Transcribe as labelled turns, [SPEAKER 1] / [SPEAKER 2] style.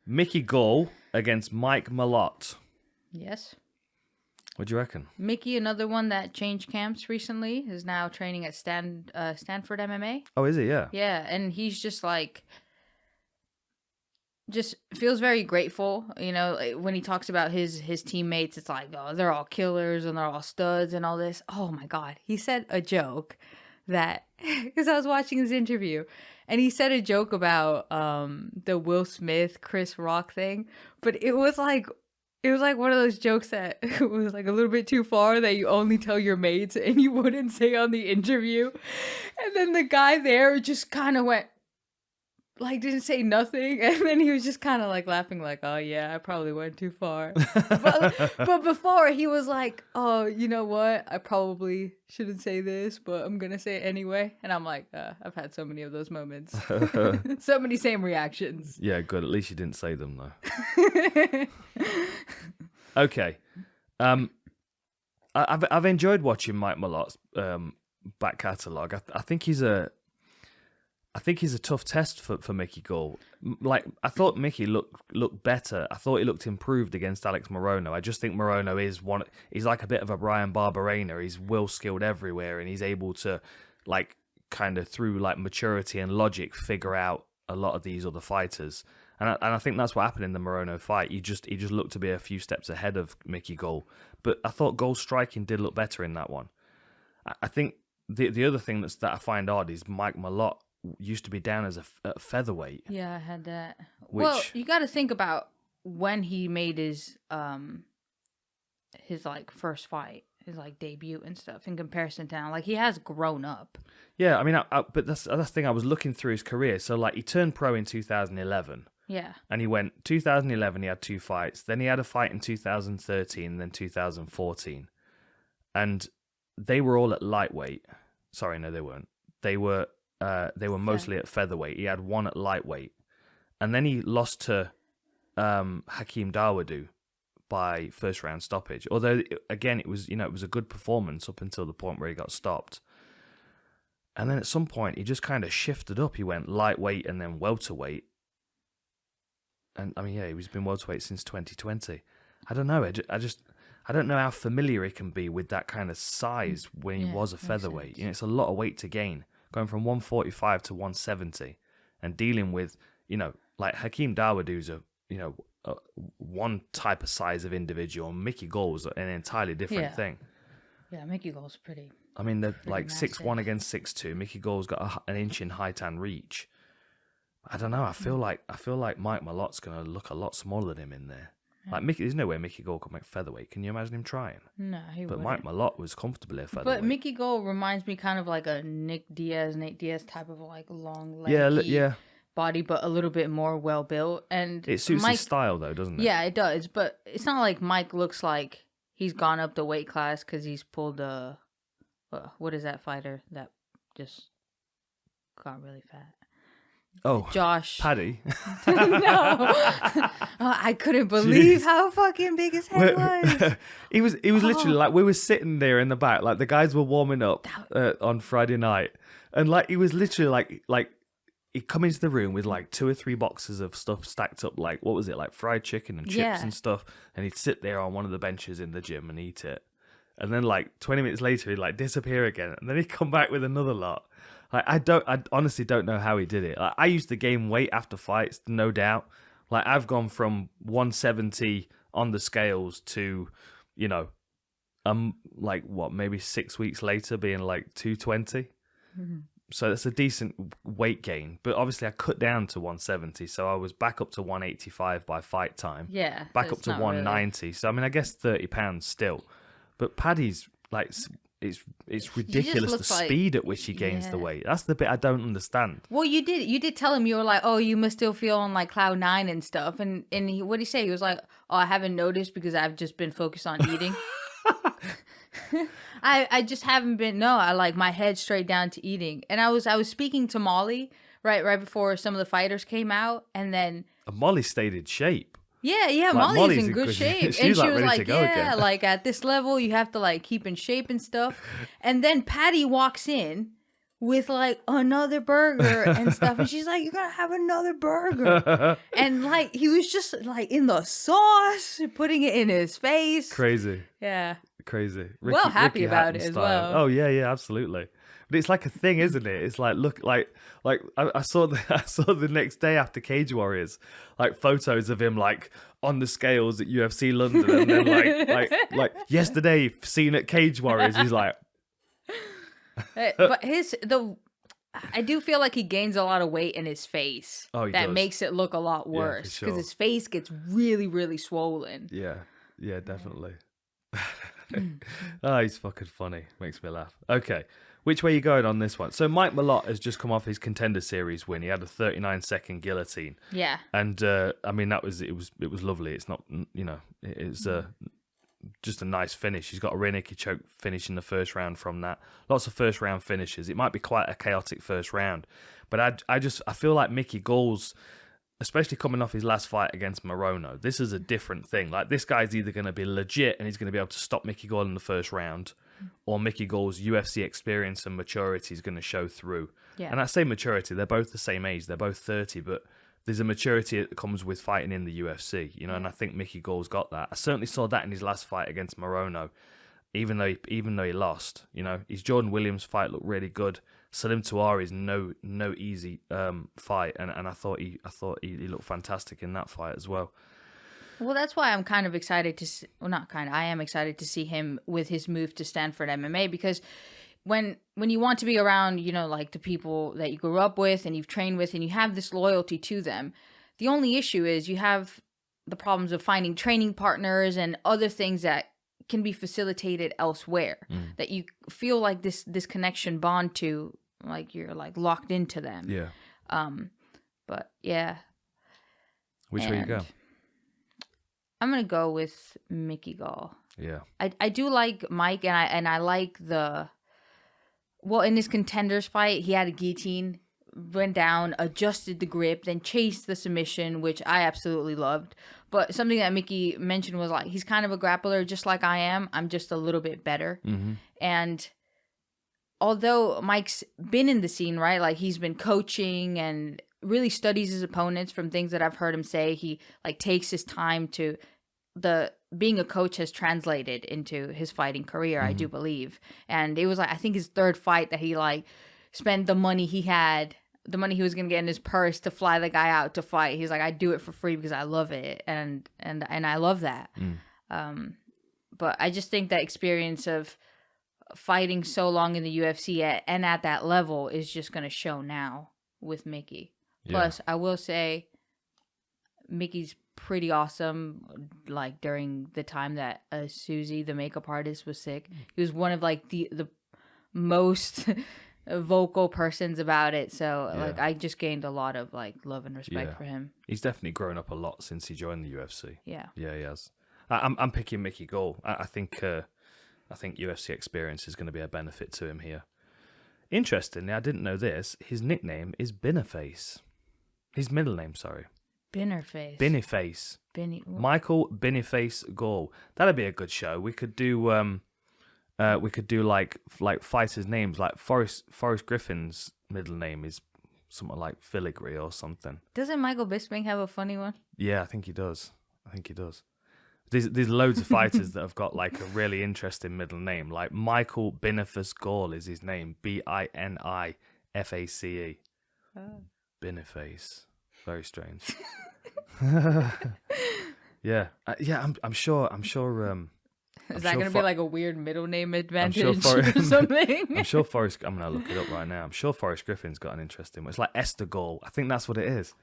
[SPEAKER 1] Mickey Gall against Mike Malott.
[SPEAKER 2] Yes.
[SPEAKER 1] What do you reckon?
[SPEAKER 2] Mickey, another one that changed camps recently, is now training at Stanford MMA.
[SPEAKER 1] Oh, is he? Yeah.
[SPEAKER 2] Yeah, and he's just feels very grateful. You know, like, when he talks about his teammates, it's like, oh, they're all killers and they're all studs and all this. Oh my God. He said a joke that, because I was watching his interview, and he said a joke about the Will Smith, Chris Rock thing, but it was like one of those jokes that was like a little bit too far that you only tell your mates and you wouldn't say on the interview. And then the guy there just kind of went, like, didn't say nothing. And then he was just kind of like laughing like, oh yeah, I probably went too far. but before he was like, oh, you know what? I probably shouldn't say this, but I'm going to say it anyway. And I'm like, I've had so many of those moments. So many same reactions.
[SPEAKER 1] Yeah, good. At least you didn't say them though. Okay. I've enjoyed watching Mike Malott's back catalogue. I think he's a tough test for Mickey Gall. Like, I thought Mickey looked better. I thought he looked improved against Alex Morono. I just think Morono he's like a bit of a Brian Barberena. He's well skilled everywhere, and he's able to, like, kind of through like maturity and logic figure out a lot of these other fighters. And I think that's what happened in the Morono fight. He just looked to be a few steps ahead of Mickey Gall. But I thought Gall's striking did look better in that one. I think the other thing that I find odd is Mike Malott used to be down as a featherweight.
[SPEAKER 2] Yeah, I had that. Well, you got to think about when he made his like first fight, his like debut and stuff in comparison to now. Like, he has grown up.
[SPEAKER 1] Yeah, I mean, but that's the thing. I was looking through his career. So, like, he turned pro in 2011.
[SPEAKER 2] Yeah.
[SPEAKER 1] And he went 2011. He had 2 fights. Then he had a fight in 2013. And then 2014, and they were all at lightweight. Sorry, no, they weren't. They were mostly at featherweight. He had 1 at lightweight, and then he lost to Hakeem Dawodu by first round stoppage. Although again, it was a good performance up until the point where he got stopped. And then at some point, he just kind of shifted up. He went lightweight and then welterweight. And I mean, yeah, he's been welterweight since 2020. I don't know. I don't know how familiar he can be with that kind of size when he was a featherweight. It's a lot of weight to gain, going from 145 to 170, and dealing with, like Hakeem Dawodu's one type of size of individual. Mickey Gall's an entirely different thing.
[SPEAKER 2] Yeah, Mickey Gall's pretty.
[SPEAKER 1] I mean, they're like 6'1" against 6'2". Mickey Gall's got an inch in height and reach. I don't know. I feel like Mike Malott's gonna look a lot smaller than him in there. Like, Mickey, there's no way Mickey Gall could make featherweight. Can you imagine him trying?
[SPEAKER 2] No, he wouldn't.
[SPEAKER 1] But Mike Malott was comfortably a featherweight.
[SPEAKER 2] But Mickey Gall reminds me kind of like a Nate Diaz type of like long, lanky body, but a little bit more well built. And
[SPEAKER 1] it suits his style, though, doesn't it?
[SPEAKER 2] Yeah, it does. But it's not like Mike looks like he's gone up the weight class because he's pulled what is that fighter that just got really fat?
[SPEAKER 1] Oh,
[SPEAKER 2] Josh.
[SPEAKER 1] Paddy.
[SPEAKER 2] No. I couldn't believe how fucking big his head was.
[SPEAKER 1] He was literally like, we were sitting there in the back, like the guys were warming up on Friday night, and like he was literally like he'd come into the room with like 2 or 3 boxes of stuff stacked up, like, what was it, like fried chicken and chips and stuff, and he'd sit there on one of the benches in the gym and eat it, and then like 20 minutes later he'd like disappear again, and then he'd come back with another lot. Like, I honestly don't know how he did it. Like, I used to gain weight after fights, no doubt. Like, I've gone from 170 on the scales to, like what, maybe 6 weeks later being like 220. Mm-hmm. So that's a decent weight gain. But obviously I cut down to 170, so I was back up to 185 by fight time.
[SPEAKER 2] Yeah.
[SPEAKER 1] Back up to 190. Really. So I mean, I guess 30 pounds still. But Paddy's like, it's ridiculous the speed at which he gains the weight. That's the bit I don't understand.
[SPEAKER 2] Well, you did tell him, you were like, oh, you must still feel on like cloud 9 and stuff. And what did he say? He was like, oh, I haven't noticed because I've just been focused on eating. I just haven't been. No, I like my head straight down to eating. And I was speaking to Molly right before some of the fighters came out, and then
[SPEAKER 1] Molly stayed in shape.
[SPEAKER 2] Yeah, like, Molly's in good shape. And she was like, yeah, like at this level, you have to like keep in shape and stuff. And then Paddy walks in with like another burger and stuff, and she's like, "You're gonna have another burger," and like he was just like in the sauce, putting it in his face.
[SPEAKER 1] Crazy.
[SPEAKER 2] Yeah.
[SPEAKER 1] Crazy.
[SPEAKER 2] Happy about
[SPEAKER 1] Hatton
[SPEAKER 2] it as
[SPEAKER 1] style.
[SPEAKER 2] well.
[SPEAKER 1] Oh yeah, absolutely. But it's like a thing, isn't it? It's like, look, like I saw the next day after Cage Warriors, like photos of him like on the scales at UFC London, and then like yesterday seen at Cage Warriors, he's like.
[SPEAKER 2] But I do feel like he gains a lot of weight in his face.
[SPEAKER 1] Oh, he
[SPEAKER 2] that
[SPEAKER 1] does.
[SPEAKER 2] makes it look a lot worse because his face gets really, really swollen.
[SPEAKER 1] Yeah, definitely. Oh, he's fucking funny. Makes me laugh. Okay, which way are you going on this one? So Mike Malott has just come off his Contender Series win. He had a 39-second guillotine.
[SPEAKER 2] Yeah.
[SPEAKER 1] And I mean, it was lovely. It's not, it's just a nice finish. He's got a rear naked choke finish in the first round from that. Lots of first round finishes. It might be quite a chaotic first round, but I feel like Mickey Gall's, especially coming off his last fight against Morono, this is a different thing. Like, this guy's either going to be legit and he's going to be able to stop Mickey Gall in the first round, or Mickey Gall's UFC experience and maturity is going to show through.
[SPEAKER 2] Yeah.
[SPEAKER 1] And I say maturity, they're both the same age. They're both 30, but there's a maturity that comes with fighting in the UFC, and I think Mickey Gall's got that. I certainly saw that in his last fight against Morono, even though he lost. His Jordan Williams fight looked really good. Salim Touari's no easy fight, and I thought he looked fantastic in that fight as well.
[SPEAKER 2] Well, that's why I'm kind of excited to see, well, not kind of, I am excited to see him with his move to Stanford MMA, because when you want to be around, like the people that you grew up with and you've trained with and you have this loyalty to them, the only issue is you have the problems of finding training partners and other things that can be facilitated elsewhere, that you feel like this connection bond to, like you're like locked into them.
[SPEAKER 1] Yeah.
[SPEAKER 2] But yeah.
[SPEAKER 1] Which way you go?
[SPEAKER 2] I'm gonna go with Mickey Gall.
[SPEAKER 1] Yeah.
[SPEAKER 2] I do like Mike, and I like the. Well, in his Contenders fight, he had a guillotine, went down, adjusted the grip, then chased the submission, which I absolutely loved. But something that Mickey mentioned was like, he's kind of a grappler just like I am. I'm just a little bit better. Mm-hmm. And although Mike's been in the scene, right? Like, he's been coaching and really studies his opponents from things that I've heard him say. He like takes his time to being a coach has translated into his fighting career, I do believe. And it was like, I think his third fight that he like spent the money he was going to get in his purse to fly the guy out to fight. He's like, I do it for free because I love it. And I love that. But I just think that experience of fighting so long in the UFC and at that level is just going to show now with Mickey. Plus, I will say Mickey's pretty awesome, like during the time that Susie, the makeup artist, was sick. He was one of like the most vocal persons about it. So like I just gained a lot of like love and respect for him.
[SPEAKER 1] He's definitely grown up a lot since he joined the UFC.
[SPEAKER 2] Yeah.
[SPEAKER 1] Yeah, he has. I'm picking Mickey Gall. I think UFC experience is going to be a benefit to him here. Interestingly, I didn't know this. His nickname is Binnerface. His middle name, sorry.
[SPEAKER 2] Binnerface.
[SPEAKER 1] Michael Binnerface Gall. That'd be a good show. We could do like fighters' names. Like Forrest Griffin's middle name is something like Filigree or something.
[SPEAKER 2] Doesn't Michael Bisping have a funny one?
[SPEAKER 1] Yeah, I think he does. There's loads of fighters that have got like a really interesting middle name. Like Michael Binnerface Gall is his name. Binniface. Oh. Binnerface. Very strange. Yeah. I'm sure.
[SPEAKER 2] Is that going to be like a weird middle name advantage
[SPEAKER 1] or
[SPEAKER 2] something?
[SPEAKER 1] I'm sure Forrest. I'm going to look it up right now. I'm sure Forrest Griffin's got an interesting one. It's like Esther Gall. I think that's what it is.